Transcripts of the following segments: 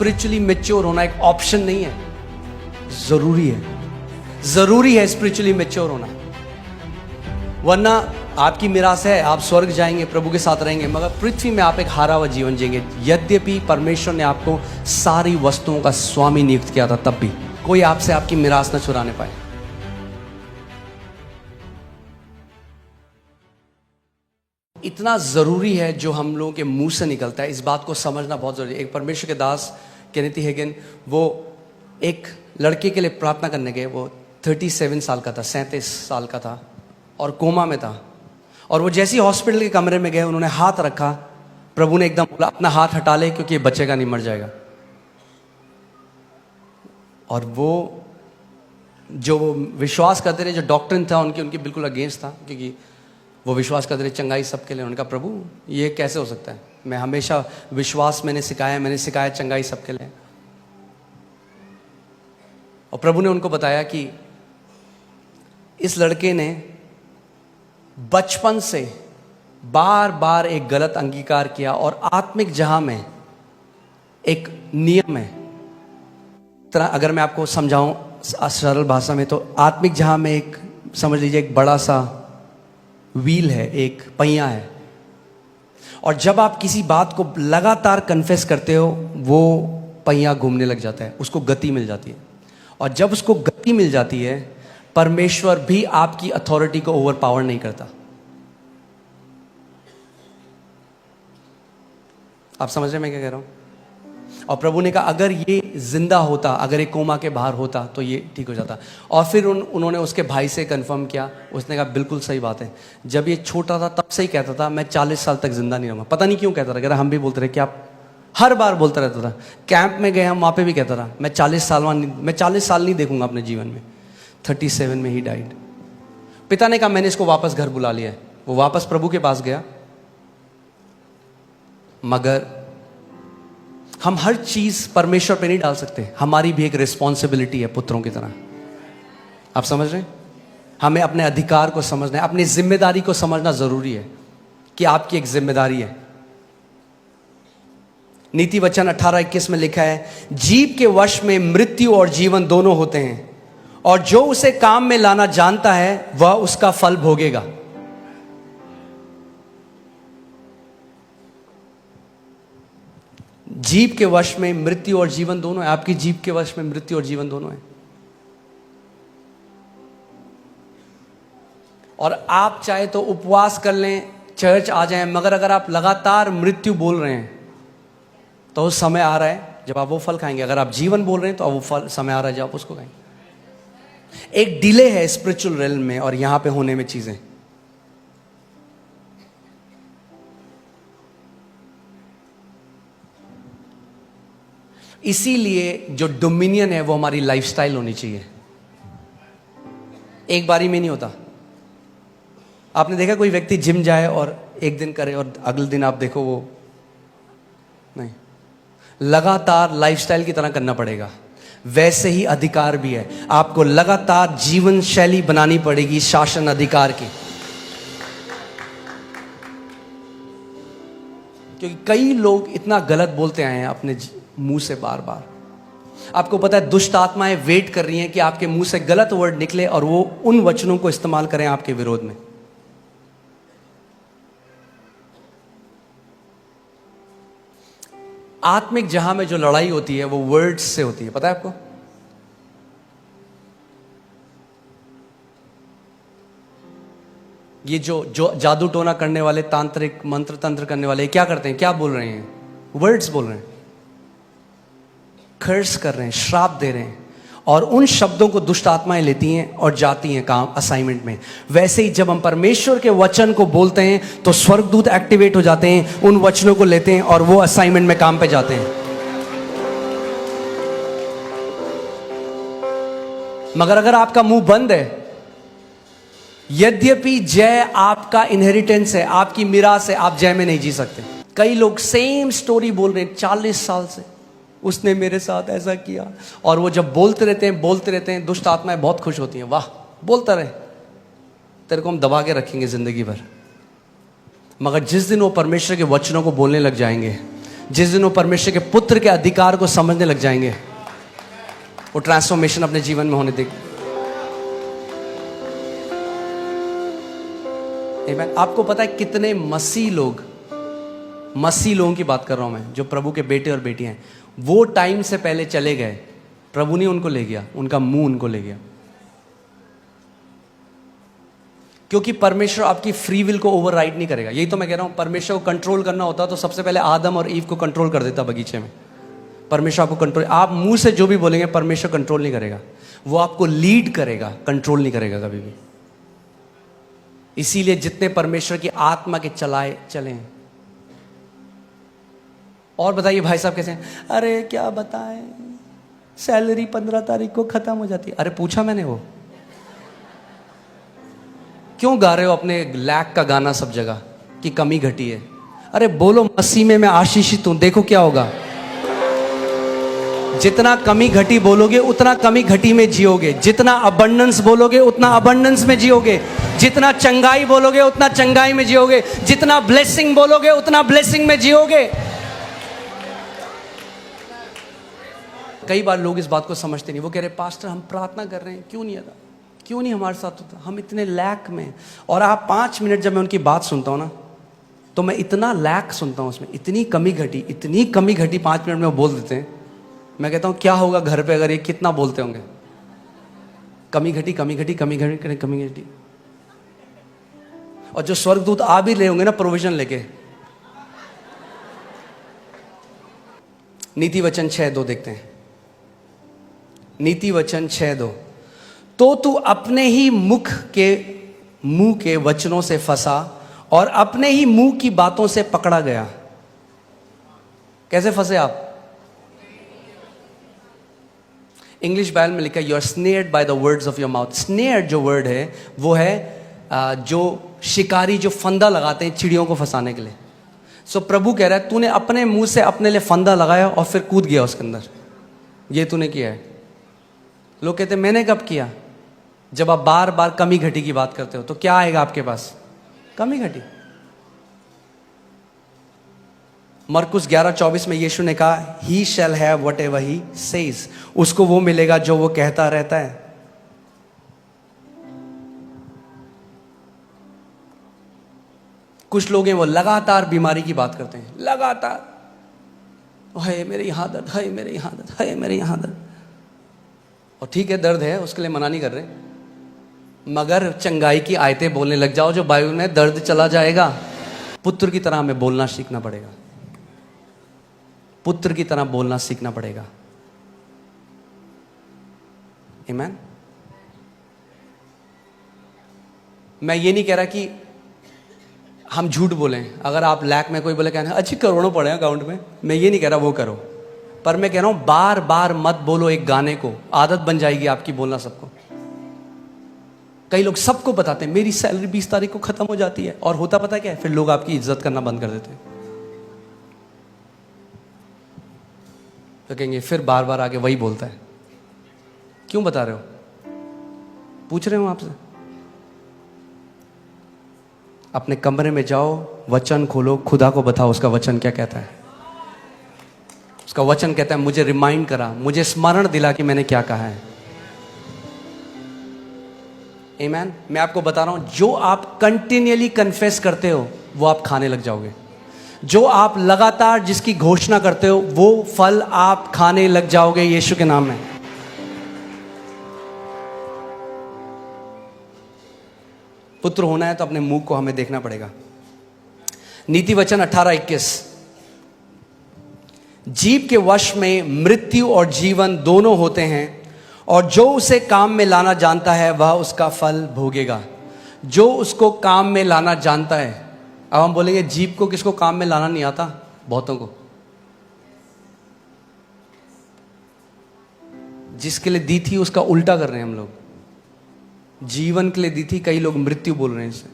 Spiritually mature होना एक option नहीं है, जरूरी है। जरूरी है स्पिरिचुअली मैच्योर होना, वरना आपकी मिरास है, आप स्वर्ग जाएंगे, प्रभु के साथ रहेंगे, मगर पृथ्वी में आप एक हारा हुआ जीवन जिएंगे। यद्यपि परमेश्वर ने आपको सारी वस्तुओं का स्वामी नियुक्त किया था, तब भी कोई आपसे आपकी मिरास न चुराने पाए। इतना जरूरी है जो हम लोगों के मुंह से निकलता है, इस बात को समझना बहुत जरूरी है। एक परमेश्वर के दास केनेथी हेगन, वो एक लड़के के लिए प्रार्थना करने गए। वो 37 साल का था, 37 साल का था और कोमा में था। और वो जैसे ही हॉस्पिटल के कमरे में गए, उन्होंने हाथ रखा, प्रभु ने एकदम बोला अपना हाथ हटा ले, क्योंकि ये बचेगा नहीं, मर जाएगा। और वो जो विश्वास करते रहे, जो डॉक्टर था उनकी बिल्कुल अगेंस्ट था, क्योंकि वो विश्वास करते रहे चंगाई सबके लिए। उन्होंने कहा प्रभु ये कैसे हो सकता है, मैं हमेशा विश्वास मैंने सिखाया चंगाई सबके लिए। और प्रभु ने उनको बताया कि इस लड़के ने बचपन से बार बार एक गलत अंगीकार किया, और आत्मिक जहां में एक नियम है। तरह अगर मैं आपको समझाऊं सरल भाषा में, तो आत्मिक जहां में एक, समझ लीजिए एक बड़ा सा व्हील है, एक पहिया है, और जब आप किसी बात को लगातार कन्फेस करते हो, वो पहिया घूमने लग जाता है, उसको गति मिल जाती है। और जब उसको गति मिल जाती है, परमेश्वर भी आपकी अथॉरिटी को ओवर पावर नहीं करता। आप समझ रहे हैं मैं क्या कह रहा हूं? और प्रभु ने कहा अगर ये जिंदा होता, अगर ये कोमा के बाहर होता, तो ये ठीक हो जाता। और फिर उन्होंने उसके भाई से कंफर्म किया, उसने कहा बिल्कुल सही बात है। जब ये छोटा था तब से ही कहता था मैं 40 साल तक जिंदा नहीं रहूंगा। पता नहीं क्यों कहता था, हम भी बोलते रहे कि आप, हर बार बोलता रहता था। कैंप में गए हम, वहां पे भी कहता था मैं 40 साल नहीं देखूंगा अपने जीवन में। 37 में ही डाइड। पिता ने कहा मैंने इसको वापस घर बुला लिया है। वो वापस प्रभु के पास गया, मगर हम हर चीज परमेश्वर पे नहीं डाल सकते। हमारी भी एक रिस्पॉन्सिबिलिटी है पुत्रों की तरह। आप समझ रहे हैं? हमें अपने अधिकार को समझना है, अपनी जिम्मेदारी को समझना जरूरी है कि आपकी एक जिम्मेदारी है। नीति वचन 18:21 में लिखा है, जीव के वश में मृत्यु और जीवन दोनों होते हैं, और जो उसे काम में लाना जानता है वह उसका फल भोगेगा। जीव के वश में मृत्यु और जीवन दोनों है। आपकी जीव के वश में मृत्यु और जीवन दोनों है। और आप चाहे तो उपवास कर लें, चर्च आ जाएं, मगर अगर आप लगातार मृत्यु बोल रहे हैं, तो उस समय आ रहा है जब आप वो फल खाएंगे। अगर आप जीवन बोल रहे हैं, तो वो फल समय आ रहा है जब आप उसको खाएंगे। एक डिले है स्पिरिचुअल रेल्म में और यहां पे होने में चीजें। इसीलिए जो डोमिनियन है वो हमारी लाइफस्टाइल होनी चाहिए। एक बारी में नहीं होता। आपने देखा कोई व्यक्ति जिम जाए और एक दिन करे और अगले दिन आप देखो वो नहीं, लगातार लाइफस्टाइल की तरह करना पड़ेगा। वैसे ही अधिकार भी है, आपको लगातार जीवन शैली बनानी पड़ेगी शासन अधिकार की। क्योंकि कई लोग इतना गलत बोलते आए हैं अपने मुंह से बार बार। आपको पता है दुष्ट आत्माएं वेट कर रही हैं कि आपके मुंह से गलत वर्ड निकले और वो उन वचनों को इस्तेमाल करें आपके विरोध में। आत्मिक जहां में जो लड़ाई होती है वो वर्ड्स से होती है, पता है आपको? ये जो जादू टोना करने वाले, तांत्रिक मंत्र तंत्र करने वाले क्या करते हैं? क्या बोल रहे हैं? वर्ड्स बोल रहे हैं, कर्स कर रहे हैं, श्राप दे रहे हैं, और उन शब्दों को दुष्ट आत्माएं लेती हैं और जाती हैं काम असाइनमेंट में। वैसे ही जब हम परमेश्वर के वचन को बोलते हैं तो स्वर्गदूत एक्टिवेट हो जाते हैं, उन वचनों को लेते हैं और वो असाइनमेंट में काम पे जाते हैं। मगर अगर आपका मुंह बंद है, यद्यपि जय आपका इनहेरिटेंस है, आपकी मिरास है, आप जय में नहीं जी सकते। कई लोग सेम स्टोरी बोल रहे हैं 40 साल से, उसने मेरे साथ ऐसा किया, और वो जब बोलते रहते हैं, दुष्ट आत्माएं बहुत खुश होती हैं, वाह बोलता रहे, तेरे को हम दबा के रखेंगे जिंदगी भर। मगर जिस दिन वो परमेश्वर के वचनों को बोलने लग जाएंगे, जिस दिन वो परमेश्वर के पुत्र के अधिकार को समझने लग जाएंगे, वो ट्रांसफॉर्मेशन अपने जीवन में होने देगी। आमीन। आपको पता है कितने मसीह लोगों की बात कर रहा हूं मैं, जो प्रभु के बेटे और बेटियां हैं, वो टाइम से पहले चले गए, प्रभु ने उनको ले गया, उनका मुंह उनको ले गया। क्योंकि परमेश्वर आपकी फ्री विल को ओवरराइड नहीं करेगा। यही तो मैं कह रहा हूं, परमेश्वर को कंट्रोल करना होता तो सबसे पहले आदम और ईव को कंट्रोल कर देता बगीचे में। परमेश्वर आपको कंट्रोल, आप मुंह से जो भी बोलेंगे परमेश्वर कंट्रोल नहीं करेगा, वो आपको लीड करेगा, कंट्रोल नहीं करेगा कभी भी। इसीलिए जितने परमेश्वर की आत्मा के चले। और बताइए भाई साहब कैसे हैं? अरे क्या बताएं, सैलरी 15 तारीख को खत्म हो जाती है। अरे पूछा मैंने, वो क्यों गा रहे हो अपने लैक का गाना सब जगह कि कमी घटी है? अरे बोलो मसीह में मैं आशीषित हूं, देखो क्या होगा। जितना कमी घटी बोलोगे उतना कमी घटी में जियोगे, जितना अबंडेंस बोलोगे उतना अबंडेंस में जियोगे, जितना चंगाई बोलोगे उतना चंगाई में जियोगे, जितना ब्लेसिंग बोलोगे उतना ब्लेसिंग में जियोगे। कई बार लोग इस बात को समझते नहीं, वो कह रहे पास्टर हम प्रार्थना कर रहे हैं, क्यों नहीं आता, क्यों नहीं हमारे साथ होता, हम इतने लैक में। और आप 5 मिनट जब मैं उनकी बात सुनता हूं ना, तो मैं इतना लैक सुनता हूं उसमें, इतनी कमी घटी 5 मिनट में वो बोल देते हैं। मैं कहता हूं क्या होगा घर पे अगर ये कितना बोलते होंगे, कमी घटी। और जो स्वर्गदूत आ भी रहे होंगे ना प्रोविजन लेके। नीति वचन 6:2 देखते हैं। नीति वचन 6:2, तो तू अपने ही मुंह के वचनों से फंसा और अपने ही मुंह की बातों से पकड़ा गया। कैसे फंसे आप? इंग्लिश बाइबल में लिखा है, you are snared by the words of your mouth. Snared जो वर्ड है वो है जो शिकारी जो फंदा लगाते हैं चिड़ियों को फंसाने के लिए। सो प्रभु कह रहा है तूने अपने मुंह से अपने लिए फंदा लगाया और फिर कूद गया उसके अंदर, ये तूने किया है। लोग कहते हैं मैंने कब किया? जब आप बार बार कमी घटी की बात करते हो तो क्या आएगा आपके पास? कमी घटी। मरकुस 11:24 में यीशु ने कहा, he shall have whatever he says, उसको वो मिलेगा जो वो कहता रहता है। कुछ लोग हैं वो लगातार बीमारी की बात करते हैं, लगातार, हाय मेरे यहां दर्द, हाय मेरे यहां दर्द, हाय मेरे यहां दर्द। और ठीक है दर्द है, उसके लिए मना नहीं कर रहे, मगर चंगाई की आयतें बोलने लग जाओ जो बाइबल में दर्द चला जाएगा। पुत्र की तरह हमें बोलना सीखना पड़ेगा, पुत्र की तरह बोलना सीखना पड़ेगा। आमीन। मैं ये नहीं कह रहा कि हम झूठ बोलें। अगर आप लैक में कोई बोले कहना अच्छी करोड़ों पड़े अकाउंट में, मैं ये नहीं कह रहा वो करो, पर मैं कह रहा हूं बार बार मत बोलो एक गाने को, आदत बन जाएगी आपकी बोलना सबको। कई लोग सबको बताते हैं मेरी सैलरी 20 तारीख को खत्म हो जाती है, और होता पता क्या है, फिर लोग आपकी इज्जत करना बंद कर देते हैं। तो कहेंगे फिर बार बार आगे वही बोलता है, क्यों बता रहे हो? पूछ रहे हो आपसे। अपने कमरे में जाओ, वचन खोलो, खुदा को बताओ उसका वचन क्या कहता है। उसका वचन कहता है मुझे रिमाइंड करा, मुझे स्मरण दिला कि मैंने क्या कहा है। आमीन। मैं आपको बता रहा हूं, जो आप कंटिन्यूअली कन्फेस करते हो वो आप खाने लग जाओगे। जो आप लगातार जिसकी घोषणा करते हो वो फल आप खाने लग जाओगे यीशु के नाम में। पुत्र होना है तो अपने मुंह को हमें देखना पड़ेगा। नीति वचन 18:21, जीव के वश में मृत्यु और जीवन दोनों होते हैं, और जो उसे काम में लाना जानता है वह उसका फल भोगेगा। जो उसको काम में लाना जानता है। अब हम बोलेंगे जीव को किसको काम में लाना नहीं आता? बहुतों को। जिसके लिए दी थी उसका उल्टा कर रहे हैं हम लोग। जीवन के लिए दी थी, कई लोग मृत्यु बोल रहे हैं इसे।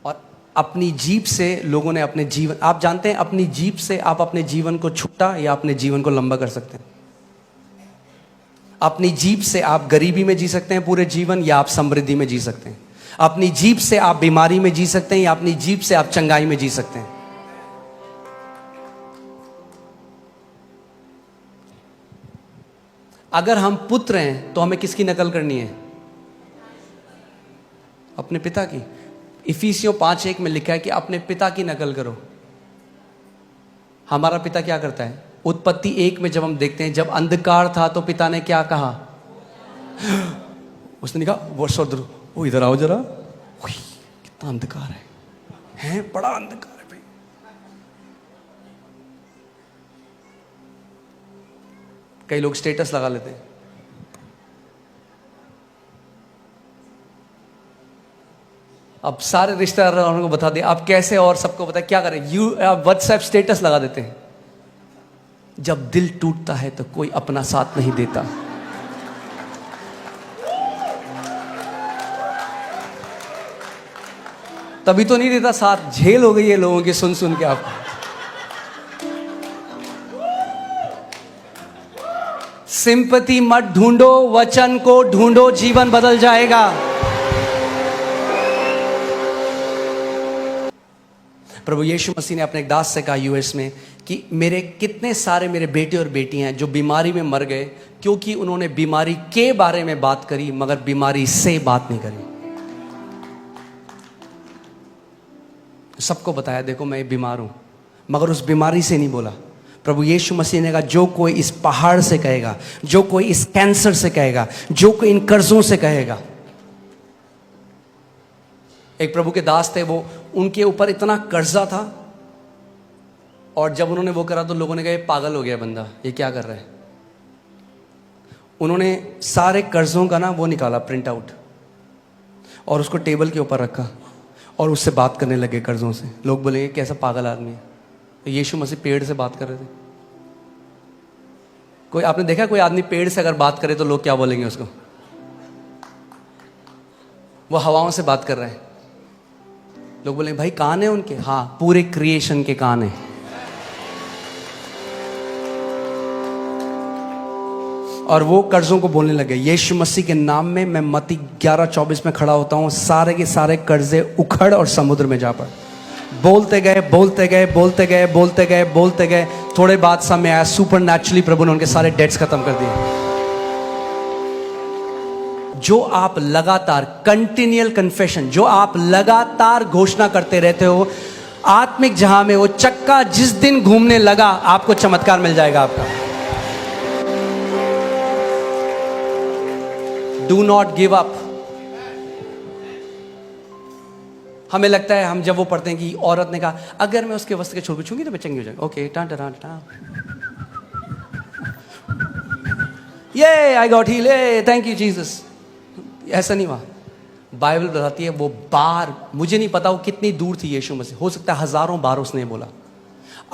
और अपनी जीभ से लोगों ने अपने जीवन, आप जानते हैं अपनी जीभ से आप अपने जीवन को छोटा या अपने जीवन को लंबा कर सकते हैं। अपनी जीभ से आप गरीबी में जी सकते हैं पूरे जीवन, या आप समृद्धि में जी सकते हैं। अपनी जीभ से आप बीमारी में जी सकते हैं या अपनी जीभ से आप चंगाई में जी सकते हैं। अगर हम पुत्र हैं तो हमें किसकी नकल करनी है? अपने पिता की। इफिसियों 5:1 में लिखा है कि अपने पिता की नकल करो। हमारा पिता क्या करता है? उत्पत्ति 1 में जब हम देखते हैं, जब अंधकार था तो पिता ने क्या कहा? उसने कहा वो इधर आओ जरा, कितना अंधकार है बड़ा अंधकार है भाई। कई लोग स्टेटस लगा लेते हैं, अब सारे रिश्तेदारों को बता दे आप कैसे, और सबको बता क्या करें, व्हाट्सएप स्टेटस लगा देते हैं। जब दिल टूटता है तो कोई अपना साथ नहीं देता। तभी तो नहीं देता साथ, झेल हो गई है लोगों की सुन सुन के आपको। सिंपैथी मत ढूंढो, वचन को ढूंढो, जीवन बदल जाएगा। प्रभु यीशु मसीह ने अपने एक दास से कहा यूएस में कि मेरे कितने सारे मेरे बेटे और बेटियां हैं जो बीमारी में मर गए क्योंकि उन्होंने बीमारी के बारे में बात करी मगर बीमारी से बात नहीं करी। सबको बताया देखो मैं बीमार हूं, मगर उस बीमारी से नहीं बोला। प्रभु यीशु मसीह ने कहा जो कोई इस पहाड़ से कहेगा, जो कोई इस कैंसर से कहेगा, जो कोई इन कर्जों से कहेगा। एक प्रभु के दास थे, वो उनके ऊपर इतना कर्जा था और जब उन्होंने वो करा तो लोगों ने कहा ये पागल हो गया बंदा, ये क्या कर रहा है। उन्होंने सारे कर्जों का ना वो निकाला प्रिंट आउट और उसको टेबल के ऊपर रखा और उससे बात करने लगे कर्जों से। लोग बोलेंगे कैसा पागल आदमी है। तो यीशु मसीह पेड़ से बात कर रहे थे। कोई आपने देखा कोई आदमी पेड़ से अगर बात करे तो लोग क्या बोलेंगे उसको? वो हवाओं से बात कर रहे हैं। लोग बोलेंगे भाई कान है उनके? हाँ, पूरे क्रिएशन के कान है। और वो कर्जों को बोलने लगे यीशु मसीह के नाम में मैं मत्ती 11:24 में खड़ा होता हूं, सारे के सारे कर्जे उखड़ और समुद्र में जा पड़। बोलते गए बोलते गए बोलते गए बोलते गए बोलते गए, थोड़े बाद समय आया, सुपरनैचुरली प्रभु ने उनके सारे डेट्स खत्म कर दिए। जो आप लगातार कंटिन्यूअल कन्फेशन, जो आप लगातार घोषणा करते रहते हो, आत्मिक जहां में वो चक्का जिस दिन घूमने लगा आपको चमत्कार मिल जाएगा आपका। Do not give up. हमें लगता है हम जब वो पढ़ते हैं कि औरत ने कहा अगर मैं उसके वस्त्र के छोर को छूंगी तो मैं चंगी हो जाऊंगी। ओके टां टां टां, ये I got heal, thank you Jesus. ऐसा नहीं हुआ। बाइबल बताती है वो बार, मुझे नहीं पता वो कितनी दूर थी यीशु मसीह, हो सकता है हजारों बार उसने बोला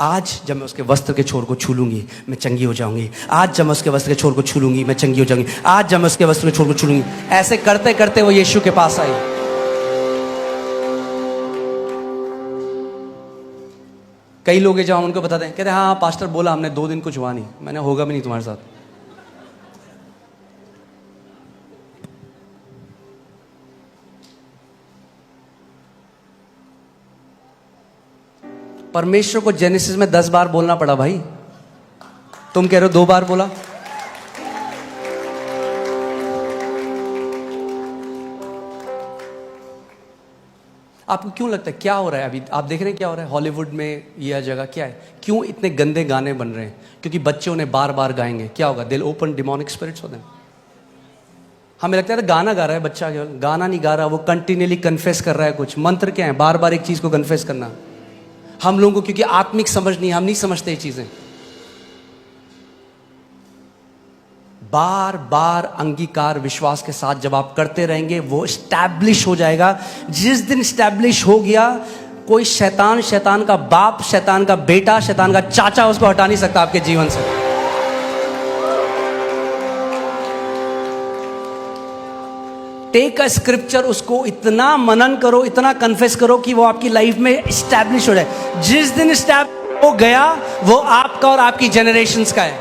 आज जब मैं उसके वस्त्र के छोर को छू लूंगी मैं चंगी हो जाऊंगी, आज जब मैं उसके वस्त्र के छोर को छू लूंगी मैं चंगी हो जाऊंगी, आज जब मैं उसके वस्त्र के छोर को छू लूंगी। ऐसे करते करते वो यीशु के पास आई। कई लोग हैं जब हम उनको बताते हैं कहते हैं हाँ पास्टर बोला हमने 2 दिन कुछ हुआ नहीं। मैंने होगा भी नहीं तुम्हारे साथ। परमेश्वर को जेनेसिस में 10 बार बोलना पड़ा भाई, तुम कह रहे हो 2 बार बोला। आपको क्यों लगता है क्या हो रहा है? अभी आप देख रहे हैं क्या हो रहा है हॉलीवुड में, यह जगह क्या है, क्यों इतने गंदे गाने बन रहे हैं? क्योंकि बच्चे उन्हें बार बार गाएंगे, क्या होगा? दिल ओपन डिमोनिक स्पिरिट्स होते हैं। हमें लगता है गाना गा रहा है बच्चा, केवल गाना नहीं गा रहा, वो कंटिन्यूअली कन्फेस कर रहा है कुछ। मंत्र क्या है? बार बार एक चीज को कन्फेस करना। हम लोगों को क्योंकि आत्मिक समझ नहीं, हम नहीं समझते ये चीजें। बार बार अंगीकार विश्वास के साथ जब आप करते रहेंगे वो स्टैब्लिश हो जाएगा। जिस दिन स्टैब्लिश हो गया कोई शैतान, शैतान का बाप, शैतान का बेटा, शैतान का चाचा उसको हटा नहीं सकता आपके जीवन से। टेक अ स्क्रिप्चर, उसको इतना मनन करो, इतना कन्फेस करो कि वो आपकी लाइफ में स्टैब्लिश हो जाए। जिस दिन स्टैब्लिश हो गया वो आपका और आपकी जनरेशंस का है।